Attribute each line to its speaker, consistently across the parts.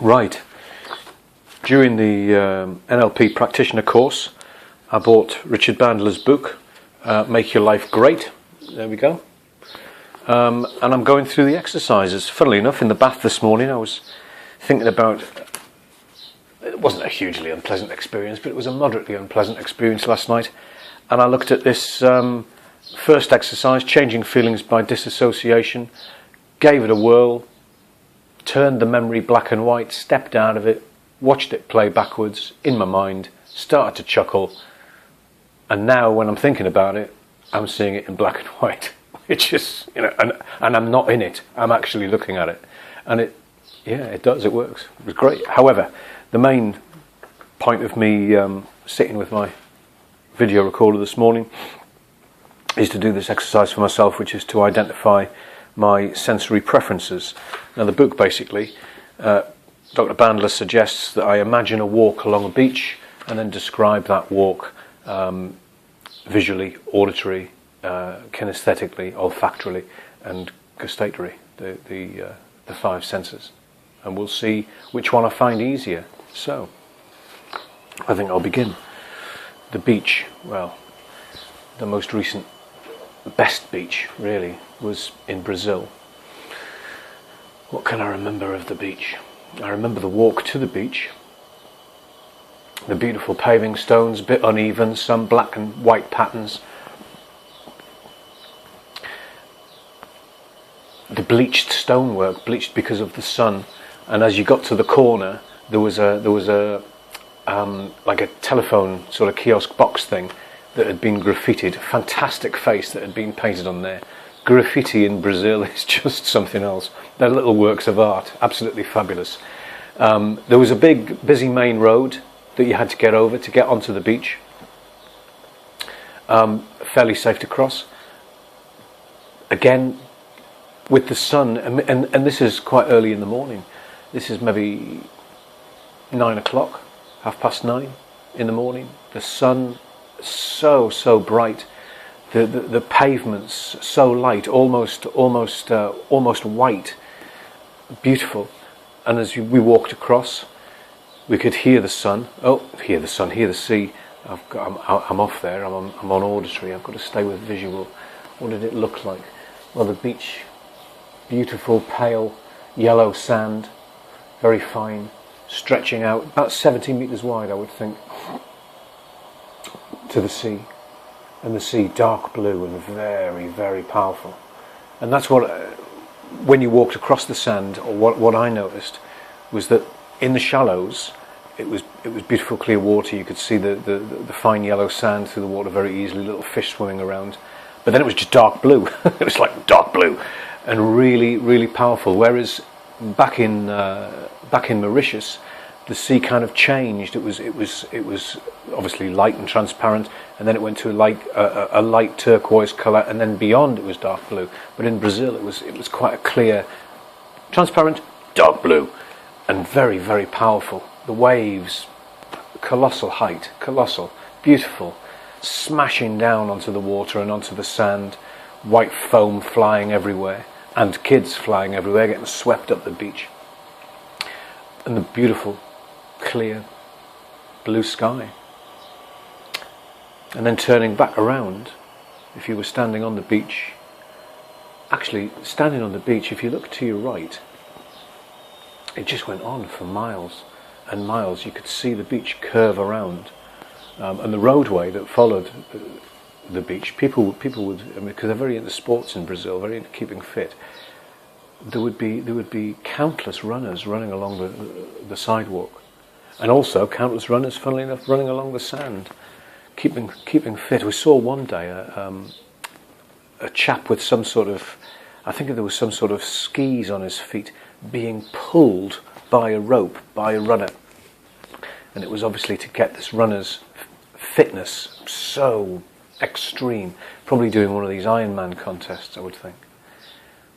Speaker 1: Right. During the NLP practitioner course, I bought Richard Bandler's book, Make Your Life Great. There we go. And I'm going through the exercises. Funnily enough, in the bath this morning, I was thinking about... It wasn't a hugely unpleasant experience, but it was a moderately unpleasant experience last night. And I looked at this first exercise, changing feelings by disassociation, gave it a whirl, turned the memory black and white, stepped out of it, watched it play backwards in my mind, started to chuckle, and now when I'm thinking about it, I'm seeing it in black and white, which is, and I'm not in it, I'm actually looking at it. And it works. It was great. However, the main point of me sitting with my video recorder this morning is to do this exercise for myself, which is to identify my sensory preferences. Now, the book basically, Dr. Bandler suggests that I imagine a walk along a beach and then describe that walk visually, auditory, kinesthetically, olfactorily, and gustatory, the five senses. And we'll see which one I find easier. So, I think I'll begin. The beach, well, the most recent, best beach, really, was in Brazil. What can I remember of the beach? I remember the walk to the beach, the beautiful paving stones, a bit uneven, some black and white patterns, the bleached stonework, bleached because of the sun, and as you got to the corner, there was a like a telephone sort of kiosk box thing that had been graffitied, a fantastic face that had been painted on there. Graffiti in Brazil is just something else. They're little works of art, absolutely fabulous. There was a big, busy main road that you had to get over to get onto the beach. Fairly safe to cross. Again, with the sun, and this is quite early in the morning. This is maybe 9 o'clock, 9:30 in the morning. The sun so bright. The pavements so light, almost white, beautiful. And as we walked across, we could hear the sun. Hear the sea. I'm off there. I'm on auditory. I've got to stay with visual. What did it look like? Well, the beach, beautiful, pale, yellow sand, very fine, stretching out about 70 meters wide, I would think, to the sea. And the sea dark blue and very, very powerful. And that's what, when you walked across the sand, or what I noticed was that in the shallows, it was beautiful clear water. You could see the fine yellow sand through the water very easily, little fish swimming around. But then it was just dark blue. It was like dark blue and really, really powerful. Whereas back in Mauritius, the sea kind of changed. It was obviously light and transparent, and then it went to a light turquoise colour, and then beyond it was dark blue. But in Brazil, it was quite a clear, transparent, dark blue, and very, very powerful. The waves, colossal height, colossal, beautiful, smashing down onto the water and onto the sand, white foam flying everywhere, and kids flying everywhere, getting swept up the beach, and the beautiful, clear blue sky. And then turning back around, if you were standing on the beach, actually standing on the beach, if you look to your right, it just went on for miles and miles. You could see the beach curve around, and the roadway that followed the beach, people would, because they're very into sports in Brazil, very into keeping fit, there would be countless runners running along the sidewalk. And also countless runners, funnily enough, running along the sand, keeping fit. We saw one day a chap with some sort of, I think there was some sort of skis on his feet, being pulled by a rope by a runner. And it was obviously to get this runner's fitness so extreme. Probably doing one of these Ironman contests, I would think.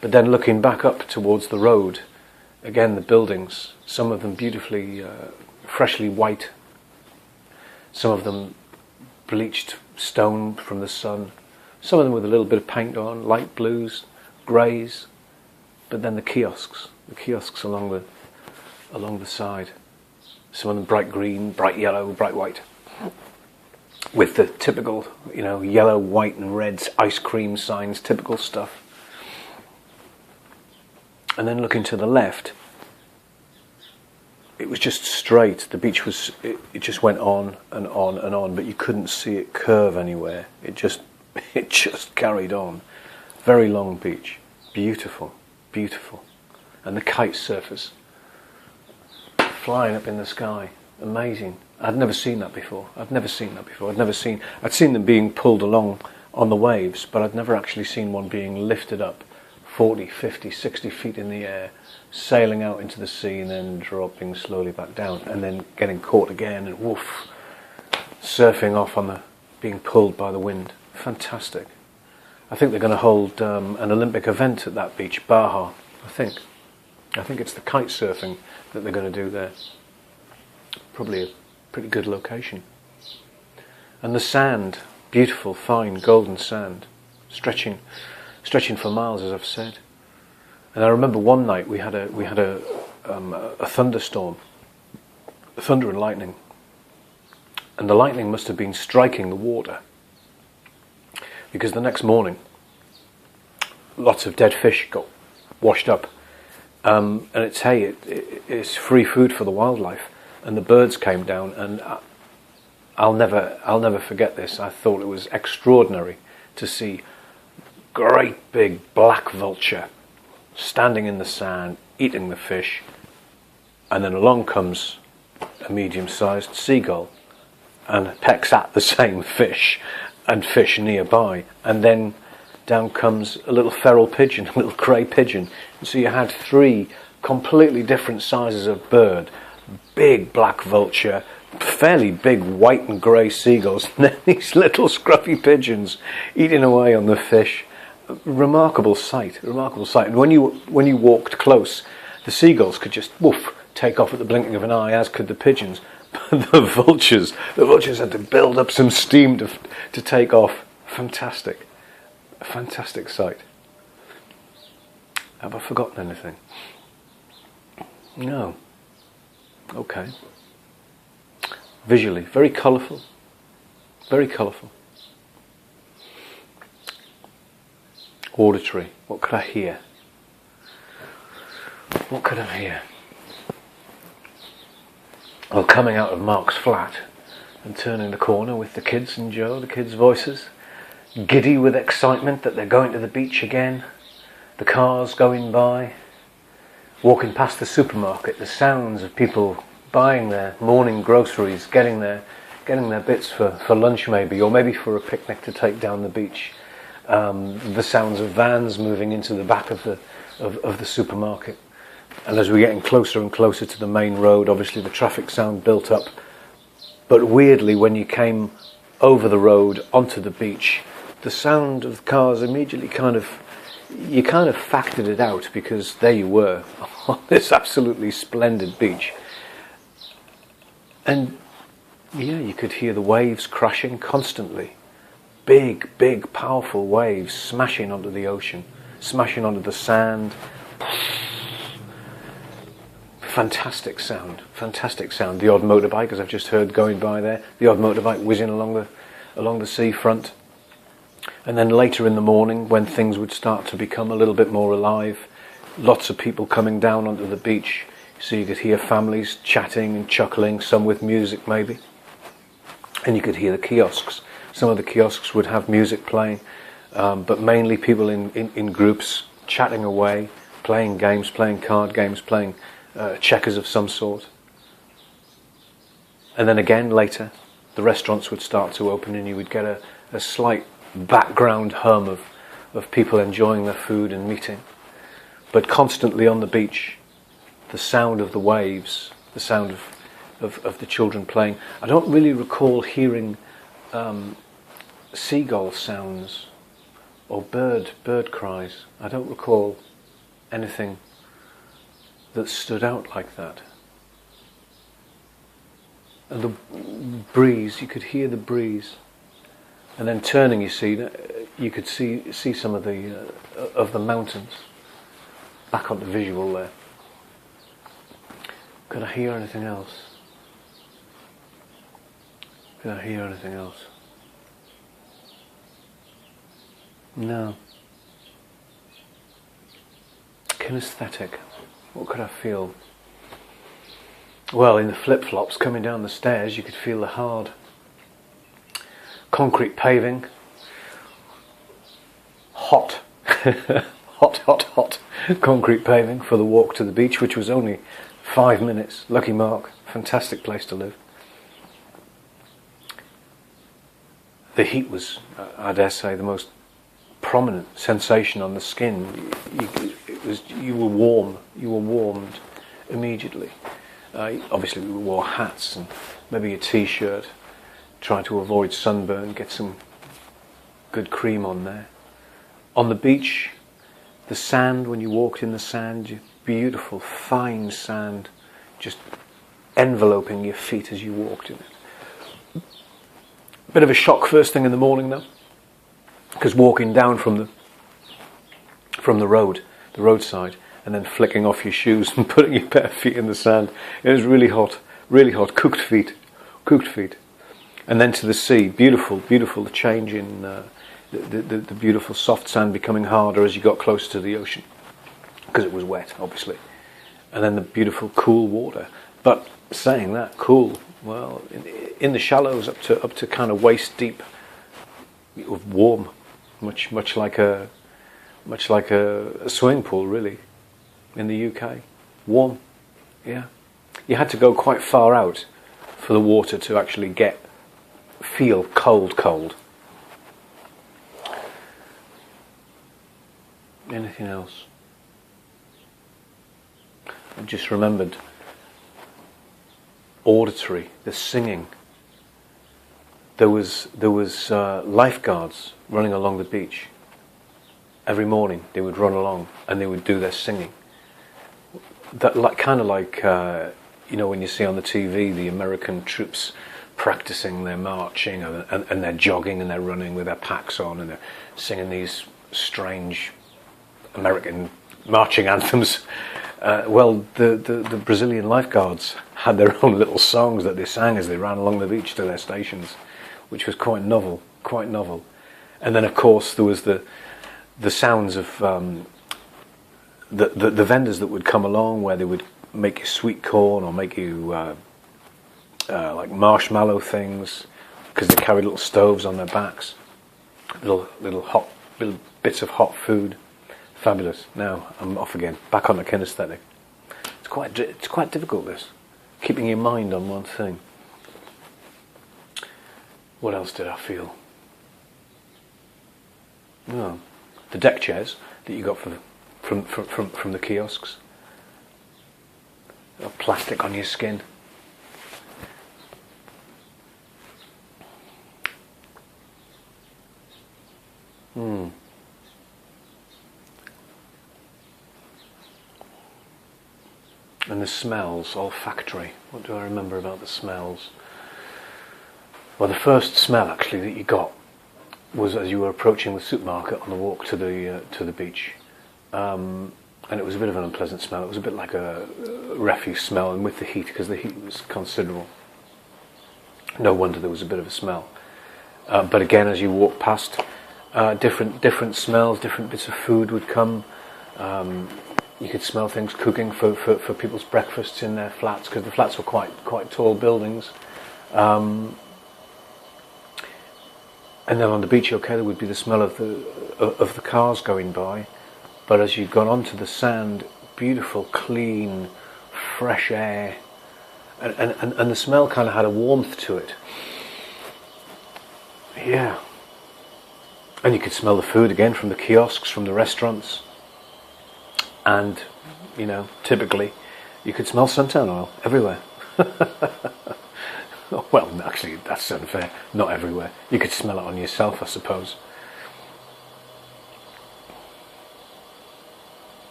Speaker 1: But then looking back up towards the road, again the buildings, some of them beautifully freshly white, some of them bleached stone from the sun, some of them with a little bit of paint on, light blues, greys, but then the kiosks along along the side. Some of them bright green, bright yellow, bright white, with the typical, yellow, white and red ice cream signs, typical stuff. And then looking to the left, it was just straight. The beach was, it just went on and on and on, but you couldn't see it curve anywhere. It just carried on. Very long beach. Beautiful, beautiful. And the kite surfers flying up in the sky. Amazing. I'd never seen that before. I'd seen them being pulled along on the waves, but I'd never actually seen one being lifted up 40, 50, 60 feet in the air, sailing out into the sea and then dropping slowly back down and then getting caught again and woof, surfing off being pulled by the wind. Fantastic. I think they're going to hold an Olympic event at that beach, Baja, I think. I think it's the kite surfing that they're going to do there. Probably a pretty good location. And the sand, beautiful, fine, golden sand, stretching for miles, as I've said. And I remember one night we had a thunderstorm, thunder and lightning, and the lightning must have been striking the water, because the next morning lots of dead fish got washed up, and it's free food for the wildlife, and the birds came down, and I'll never forget this. I thought it was extraordinary to see great big black vulture standing in the sand, eating the fish, and then along comes a medium-sized seagull and pecks at the same fish and fish nearby, and then down comes a little feral pigeon, a little grey pigeon. And so you had three completely different sizes of bird, big black vulture, fairly big white and grey seagulls, and then these little scruffy pigeons eating away on the fish. Remarkable sight. And when you walked close, the seagulls could just take off at the blinking of an eye, as could the pigeons. But the vultures had to build up some steam to take off. Fantastic. A fantastic sight. Have I forgotten anything? No. Okay. Visually, very colourful. Very colourful. Auditory. What could I hear? What could I hear? Well, coming out of Mark's flat and turning the corner with the kids and Joe, the kids' voices, giddy with excitement that they're going to the beach again, the cars going by, walking past the supermarket, the sounds of people buying their morning groceries, getting their bits for lunch maybe, or maybe for a picnic to take down the beach. The sounds of vans moving into the back of the supermarket. And as we're getting closer and closer to the main road, obviously the traffic sound built up. But weirdly, when you came over the road onto the beach, the sound of the cars immediately you kind of factored it out, because there you were on this absolutely splendid beach. And yeah, you could hear the waves crashing constantly. Big, big, powerful waves smashing onto the ocean, smashing onto the sand. Fantastic sound. The odd motorbike, as I've just heard, going by there. The odd motorbike whizzing along the seafront. And then later in the morning, when things would start to become a little bit more alive, lots of people coming down onto the beach. So you could hear families chatting and chuckling, some with music maybe. And you could hear the kiosks. Some of the kiosks would have music playing, but mainly people in groups chatting away, playing games, playing card games, playing checkers of some sort. And then again later, the restaurants would start to open, and you would get a slight background hum of people enjoying their food and meeting. But constantly on the beach, the sound of the waves, the sound of the children playing. I don't really recall hearing seagull sounds or bird cries. I don't recall anything that stood out like that. And the breeze, you could hear the breeze. And then turning, you could see some of the mountains back on the visual there. Could I hear anything else? Could I hear anything else? No. Kinesthetic. What could I feel? Well, in the flip-flops coming down the stairs, you could feel the hard concrete paving. Hot. hot concrete paving for the walk to the beach, which was only 5 minutes. Lucky mark. Fantastic place to live. The heat was, I dare say, the most prominent sensation on the skin. You were warm. You were warmed immediately. Obviously, we wore hats and maybe a t-shirt, trying to avoid sunburn, get some good cream on there. On the beach, the sand, when you walked in the sand, beautiful, fine sand, just enveloping your feet as you walked in it. Bit of a shock first thing in the morning, though, because walking down from the roadside, and then flicking off your shoes and putting your bare feet in the sand, it was really hot, cooked feet, and then to the sea, beautiful, the change in the beautiful soft sand becoming harder as you got closer to the ocean, because it was wet, obviously, and then the beautiful cool water. But saying that, cool, well, in the shallows up to kind of waist deep, it was warm, much like a swimming pool, really, in the UK. Warm, yeah. You had to go quite far out for the water to actually feel cold. Anything else? I just remembered auditory, the singing. There was lifeguards running along the beach. Every morning they would run along and they would do their singing. That kind of like when you see on the TV the American troops practicing their marching and they're jogging and they're running with their packs on and they're singing these strange American marching anthems. Well, the Brazilian lifeguards had their own little songs that they sang as they ran along the beach to their stations, which was quite novel. And then, of course, there was the sounds of the vendors that would come along, where they would make you sweet corn or make you like marshmallow things, because they carried little stoves on their backs, little bits of hot food. Fabulous. Now I'm off again, back on the kinesthetic. It's quite difficult, this, keeping your mind on one thing. What else did I feel? Well, the deck chairs that you got from the kiosks. Plastic on your skin. And the smells, olfactory. What do I remember about the smells? Well, the first smell actually that you got was as you were approaching the supermarket on the walk to the beach, and it was a bit of an unpleasant smell. It was a bit like a refuse smell, and with the heat, because the heat was considerable, no wonder there was a bit of a smell. But again, as you walk past, different smells, different bits of food would come. You could smell things cooking for people's breakfasts in their flats, because the flats were quite tall buildings. And then on the beach, there would be the smell of the cars going by. But as you got onto the sand, beautiful, clean, fresh air, and the smell kind of had a warmth to it. Yeah. And you could smell the food again from the kiosks, from the restaurants. And, typically, you could smell suntan oil everywhere. Well, actually, that's unfair. Not everywhere. You could smell it on yourself, I suppose.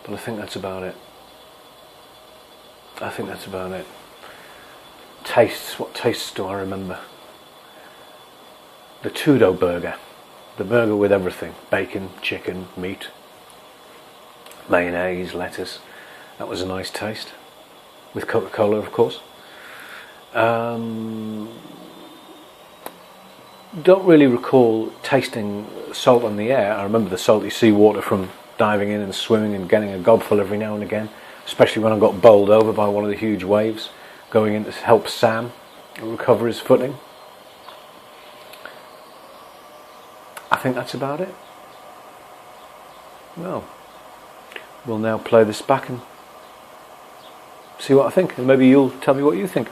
Speaker 1: But I think that's about it. Tastes. What tastes do I remember? The Tudo burger. The burger with everything. Bacon, chicken, meat, mayonnaise, lettuce. That was a nice taste, with Coca-Cola, of course. Don't really recall tasting salt on the air. I remember the salty seawater from diving in and swimming and getting a gobful every now and again, especially when I got bowled over by one of the huge waves, going in to help Sam recover his footing. I think that's about it. Well, we'll now play this back and see what I think, and maybe you'll tell me what you think.